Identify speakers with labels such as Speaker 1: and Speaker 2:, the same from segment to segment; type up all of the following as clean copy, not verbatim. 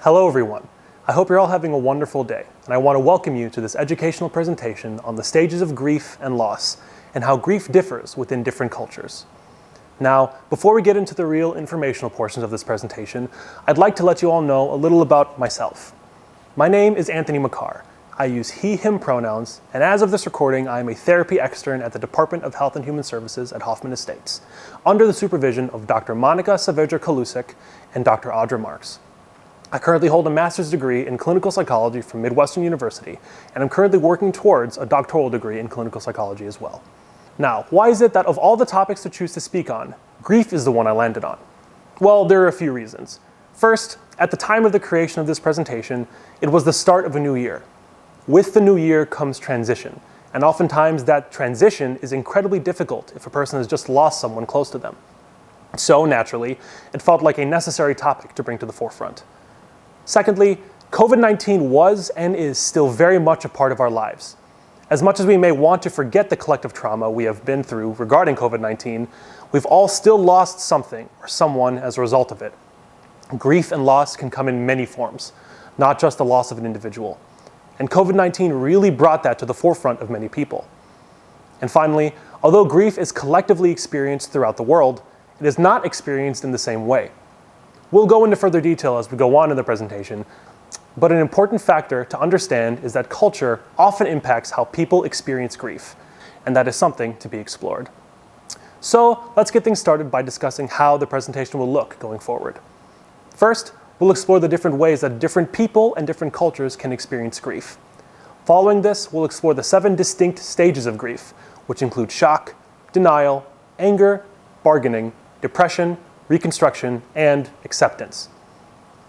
Speaker 1: Hello everyone. I hope you're all having a wonderful day, and I want to welcome you to this educational presentation on the stages of grief and loss, and how grief differs within different cultures. Now, before we get into the real informational portions of this presentation, I'd like to let you all know a little about myself. My name is Anthony McCarr. I use he, him pronouns, and as of this recording, I am a therapy extern at the Department of Health and Human Services at Hoffman Estates, under the supervision of Dr. Monica Saavedra-Kalusek and Dr. Audra Marks. I currently hold a master's degree in clinical psychology from Midwestern University, and I'm currently working towards a doctoral degree in clinical psychology as well. Now, why is it that of all the topics to choose to speak on, grief is the one I landed on? Well, there are a few reasons. First, at the time of the creation of this presentation, it was the start of a new year. With the new year comes transition, and oftentimes that transition is incredibly difficult if a person has just lost someone close to them. So naturally, it felt like a necessary topic to bring to the forefront. Secondly, COVID-19 was and is still very much a part of our lives. As much as we may want to forget the collective trauma we have been through regarding COVID-19, we've all still lost something or someone as a result of it. Grief and loss can come in many forms, not just the loss of an individual. And COVID-19 really brought that to the forefront of many people. And finally, although grief is collectively experienced throughout the world, it is not experienced in the same way. We'll go into further detail as we go on in the presentation, but an important factor to understand is that culture often impacts how people experience grief, and that is something to be explored. So let's get things started by discussing how the presentation will look going forward. First, we'll explore the different ways that different people and different cultures can experience grief. Following this, we'll explore the 7 distinct stages of grief, which include shock, denial, anger, bargaining, depression, reconstruction, and acceptance.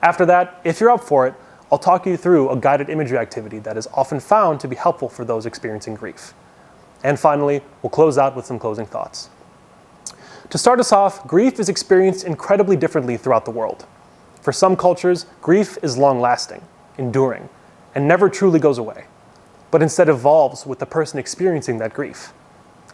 Speaker 1: After that, if you're up for it, I'll talk you through a guided imagery activity that is often found to be helpful for those experiencing grief. And finally, we'll close out with some closing thoughts. To start us off, grief is experienced incredibly differently throughout the world. For some cultures, grief is long-lasting, enduring, and never truly goes away, but instead evolves with the person experiencing that grief.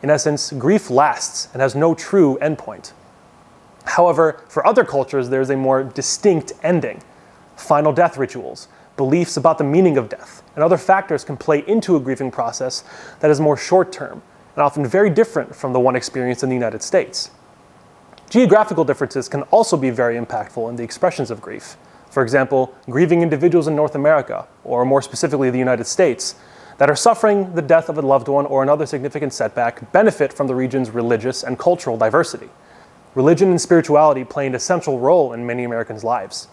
Speaker 1: In essence, grief lasts and has no true endpoint. However, for other cultures, there's a more distinct ending. Final death rituals, beliefs about the meaning of death, and other factors can play into a grieving process that is more short-term and often very different from the one experienced in the United States. Geographical differences can also be very impactful in the expressions of grief. For example, grieving individuals in North America, or more specifically the United States, that are suffering the death of a loved one or another significant setback benefit from the region's religious and cultural diversity. Religion and spirituality play an essential role in many Americans' lives.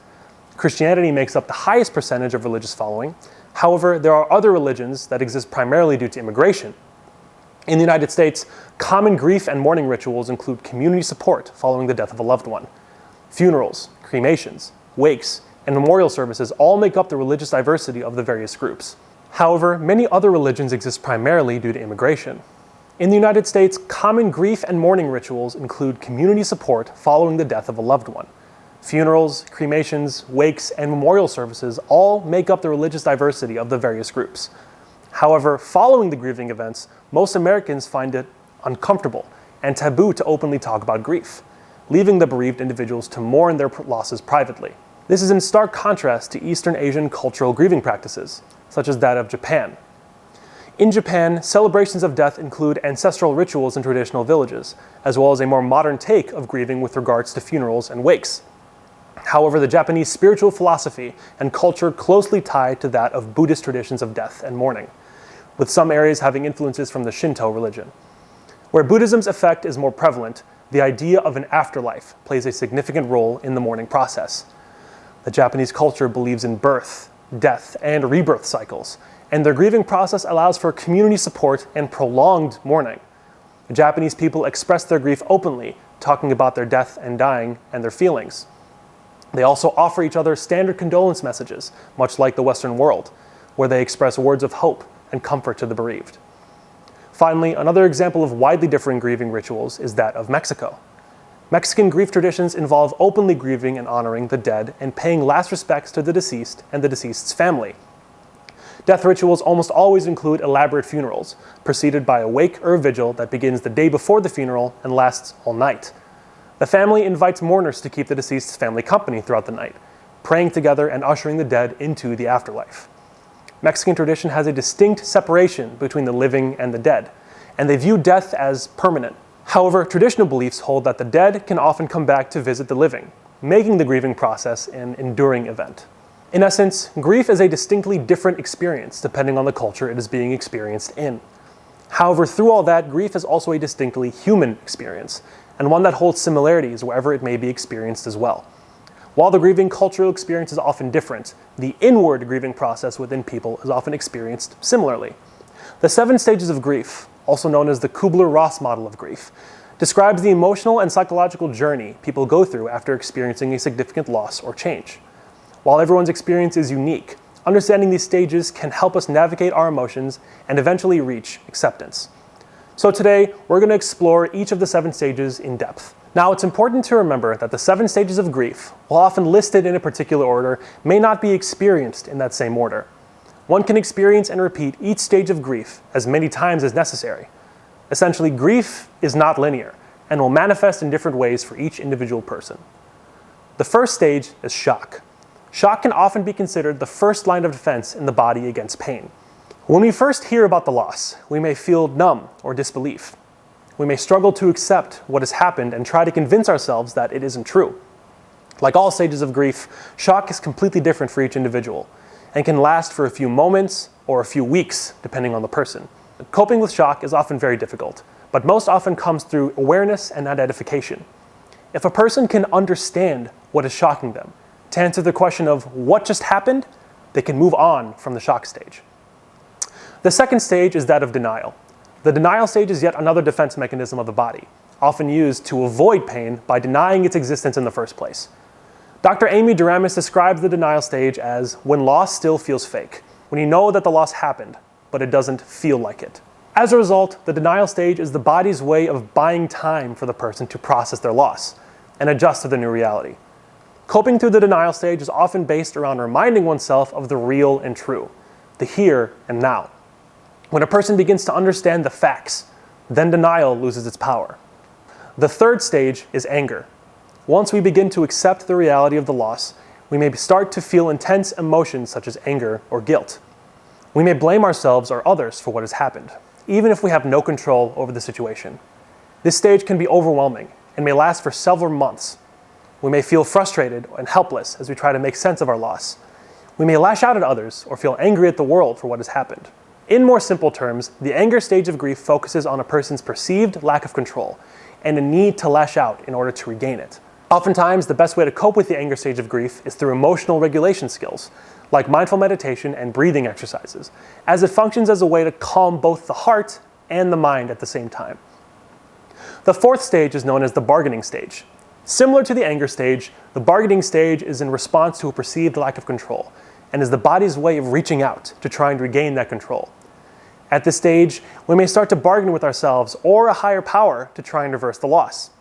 Speaker 1: Christianity makes up the highest percentage of religious following. However, there are other religions that exist primarily due to immigration. In the United States, common grief and mourning rituals include community support following the death of a loved one. Funerals, cremations, wakes, and memorial services all make up the religious diversity of the various groups. However, many other religions exist primarily due to immigration. In the United States, common grief and mourning rituals include community support following the death of a loved one. Funerals, cremations, wakes, and memorial services all make up the religious diversity of the various groups. However, following the grieving events, most Americans find it uncomfortable and taboo to openly talk about grief, leaving the bereaved individuals to mourn their losses privately. This is in stark contrast to Eastern Asian cultural grieving practices, such as that of Japan. In Japan, celebrations of death include ancestral rituals in traditional villages, as well as a more modern take of grieving with regards to funerals and wakes. However, the Japanese spiritual philosophy and culture closely tie to that of Buddhist traditions of death and mourning, with some areas having influences from the Shinto religion. Where Buddhism's effect is more prevalent, the idea of an afterlife plays a significant role in the mourning process. The Japanese culture believes in birth, death, and rebirth cycles, and their grieving process allows for community support and prolonged mourning. The Japanese people express their grief openly, talking about their death and dying and their feelings. They also offer each other standard condolence messages, much like the Western world, where they express words of hope and comfort to the bereaved. Finally, another example of widely differing grieving rituals is that of Mexico. Mexican grief traditions involve openly grieving and honoring the dead and paying last respects to the deceased and the deceased's family. Death rituals almost always include elaborate funerals, preceded by a wake or a vigil that begins the day before the funeral and lasts all night. The family invites mourners to keep the deceased's family company throughout the night. praying together and ushering the dead into the afterlife. Mexican tradition has a distinct separation between the living and the dead, and they view death as permanent. However, traditional beliefs hold that the dead can often come back to visit the living, making the grieving process an enduring event. In essence, grief is a distinctly different experience depending on the culture it is being experienced in. However, through all that, grief is also a distinctly human experience, and one that holds similarities wherever it may be experienced as well. While the grieving cultural experience is often different, the inward grieving process within people is often experienced similarly. The 7 stages of grief, also known as the Kubler-Ross model of grief, describes the emotional and psychological journey people go through after experiencing a significant loss or change. While everyone's experience is unique, understanding these stages can help us navigate our emotions and eventually reach acceptance. So today, we're going to explore each of the 7 stages in depth. Now, it's important to remember that the 7 stages of grief, while often listed in a particular order, may not be experienced in that same order. One can experience and repeat each stage of grief as many times as necessary. Essentially, grief is not linear and will manifest in different ways for each individual person. The first stage is shock. Shock can often be considered the first line of defense in the body against pain. When we first hear about the loss, we may feel numb or disbelief. We may struggle to accept what has happened and try to convince ourselves that it isn't true. Like all stages of grief, shock is completely different for each individual and can last for a few moments or a few weeks, depending on the person. Coping with shock is often very difficult, but most often comes through awareness and identification. If a person can understand what is shocking them, to answer the question of what just happened, they can move on from the shock stage. The second stage is that of denial. The denial stage is yet another defense mechanism of the body, often used to avoid pain by denying its existence in the first place. Dr. Amy Duramus describes the denial stage as when loss still feels fake, when you know that the loss happened, but it doesn't feel like it. As a result, the denial stage is the body's way of buying time for the person to process their loss and adjust to the new reality. Coping through the denial stage is often based around reminding oneself of the real and true, the here and now. When a person begins to understand the facts, then denial loses its power. The third stage is anger. Once we begin to accept the reality of the loss, we may start to feel intense emotions such as anger or guilt. We may blame ourselves or others for what has happened, even if we have no control over the situation. This stage can be overwhelming and may last for several months. We may feel frustrated and helpless as we try to make sense of our loss. We may lash out at others or feel angry at the world for what has happened. In more simple terms, the anger stage of grief focuses on a person's perceived lack of control and a need to lash out in order to regain it. Oftentimes, the best way to cope with the anger stage of grief is through emotional regulation skills, like mindful meditation and breathing exercises, as it functions as a way to calm both the heart and the mind at the same time. The fourth stage is known as the bargaining stage. Similar to the anger stage, the bargaining stage is in response to a perceived lack of control and is the body's way of reaching out to try and regain that control. At this stage, we may start to bargain with ourselves or a higher power to try and reverse the loss.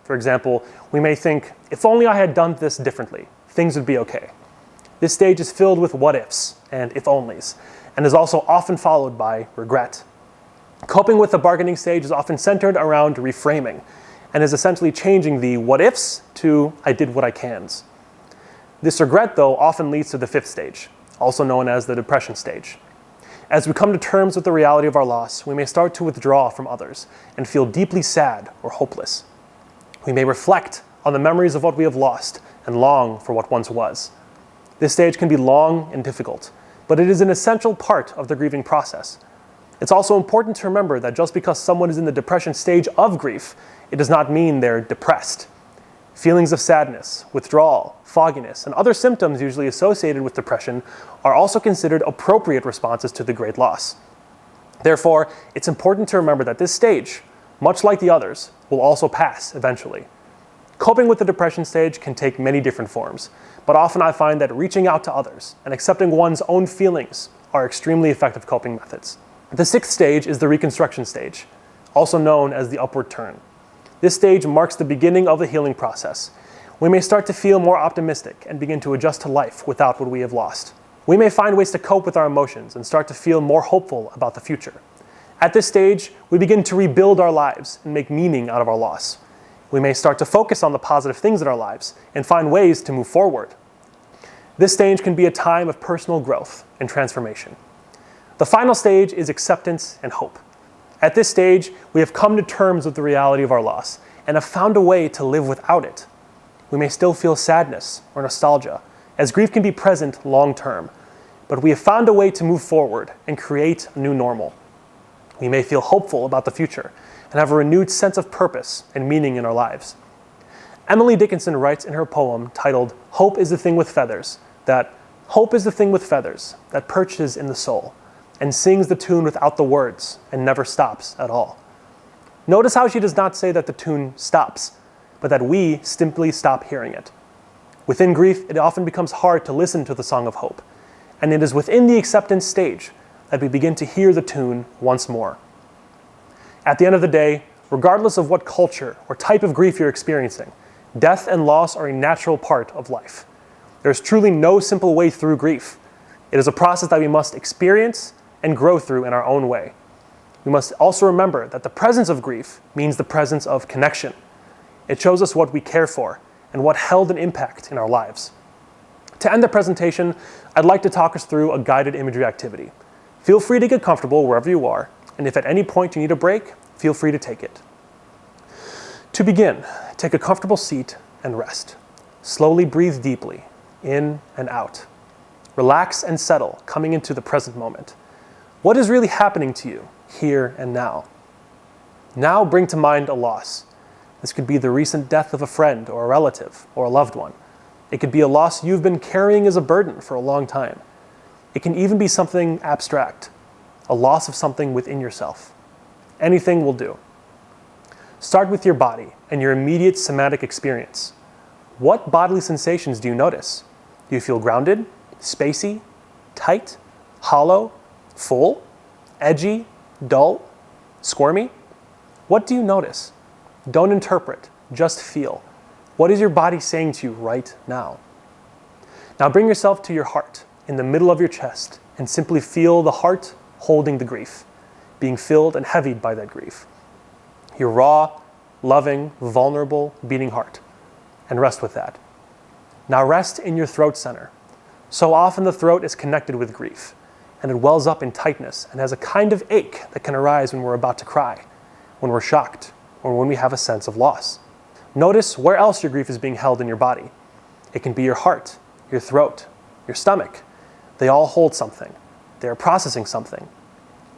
Speaker 1: For example, we may think, if only I had done this differently, things would be okay. This stage is filled with what-ifs and if-onlys, and is also often followed by regret. Coping with the bargaining stage is often centered around reframing, and is essentially changing the what-ifs to I did what I cans. This regret, though, often leads to the fifth stage, also known as the depression stage. As we come to terms with the reality of our loss, we may start to withdraw from others and feel deeply sad or hopeless. We may reflect on the memories of what we have lost and long for what once was. This stage can be long and difficult, but it is an essential part of the grieving process. It's also important to remember that just because someone is in the depression stage of grief, it does not mean they're depressed. Feelings of sadness, withdrawal, fogginess, and other symptoms usually associated with depression are also considered appropriate responses to the great loss. Therefore, it's important to remember that this stage, much like the others, will also pass eventually. Coping with the depression stage can take many different forms, but often I find that reaching out to others and accepting one's own feelings are extremely effective coping methods. The sixth stage is the reconstruction stage, also known as the upward turn. This stage marks the beginning of the healing process. We may start to feel more optimistic and begin to adjust to life without what we have lost. We may find ways to cope with our emotions and start to feel more hopeful about the future. At this stage, we begin to rebuild our lives and make meaning out of our loss. We may start to focus on the positive things in our lives and find ways to move forward. This stage can be a time of personal growth and transformation. The final stage is acceptance and hope. At this stage, we have come to terms with the reality of our loss and have found a way to live without it. We may still feel sadness or nostalgia, as grief can be present long term, but we have found a way to move forward and create a new normal. We may feel hopeful about the future and have a renewed sense of purpose and meaning in our lives. Emily Dickinson writes in her poem titled "Hope is the Thing with Feathers" that hope is the thing with feathers that perches in the soul and sings the tune without the words and never stops at all. Notice how she does not say that the tune stops, but that we simply stop hearing it. Within grief, it often becomes hard to listen to the song of hope, and it is within the acceptance stage that we begin to hear the tune once more. At the end of the day, regardless of what culture or type of grief you're experiencing, death and loss are a natural part of life. There is truly no simple way through grief. It is a process that we must experience and grow through in our own way. We must also remember that the presence of grief means the presence of connection. It shows us what we care for and what held an impact in our lives. To end the presentation, I'd like to talk us through a guided imagery activity. Feel free to get comfortable wherever you are, and if at any point you need a break, feel free to take it. To begin, take a comfortable seat and rest. Slowly breathe deeply, in and out. Relax and settle, coming into the present moment. What is really happening to you, here and now? Now bring to mind a loss. This could be the recent death of a friend or a relative or a loved one. It could be a loss you've been carrying as a burden for a long time. It can even be something abstract, a loss of something within yourself. Anything will do. Start with your body and your immediate somatic experience. What bodily sensations do you notice? Do you feel grounded, spacey, tight, hollow, full, edgy, dull, squirmy? What do you notice? Don't interpret, just feel. What is your body saying to you right now? Now bring yourself to your heart in the middle of your chest and simply feel the heart holding the grief, being filled and heavied by that grief. Your raw, loving, vulnerable, beating heart. And rest with that. Now rest in your throat center. So often the throat is connected with grief, and it wells up in tightness and has a kind of ache that can arise when we're about to cry, when we're shocked, or when we have a sense of loss. Notice where else your grief is being held in your body. It can be your heart, your throat, your stomach. They all hold something. They are processing something.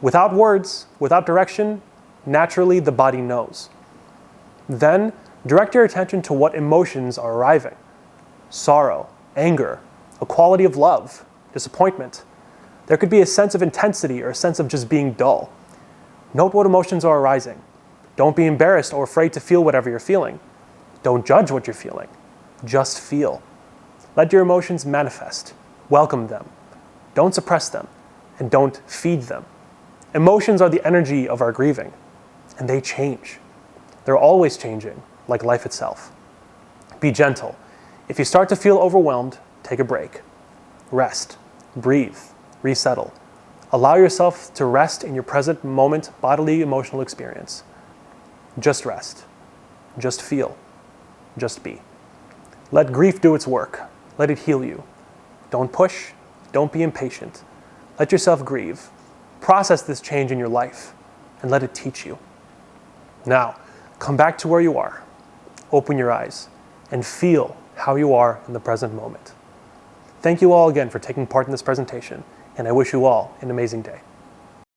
Speaker 1: Without words, without direction, naturally the body knows. Then direct your attention to what emotions are arriving. Sorrow, anger, a quality of love, disappointment. There could be a sense of intensity or a sense of just being dull. Note what emotions are arising. Don't be embarrassed or afraid to feel whatever you're feeling. Don't judge what you're feeling. Just feel. Let your emotions manifest. Welcome them. Don't suppress them, and don't feed them. Emotions are the energy of our grieving, and they change. They're always changing, like life itself. Be gentle. If you start to feel overwhelmed, take a break. Rest. Breathe. Resettle. Allow yourself to rest in your present moment bodily emotional experience. Just rest. Just feel. Just be. Let grief do its work. Let it heal you. Don't push. Don't be impatient. Let yourself grieve. Process this change in your life and let it teach you. Now, come back to where you are. Open your eyes and feel how you are in the present moment. Thank you all again for taking part in this presentation, and I wish you all an amazing day.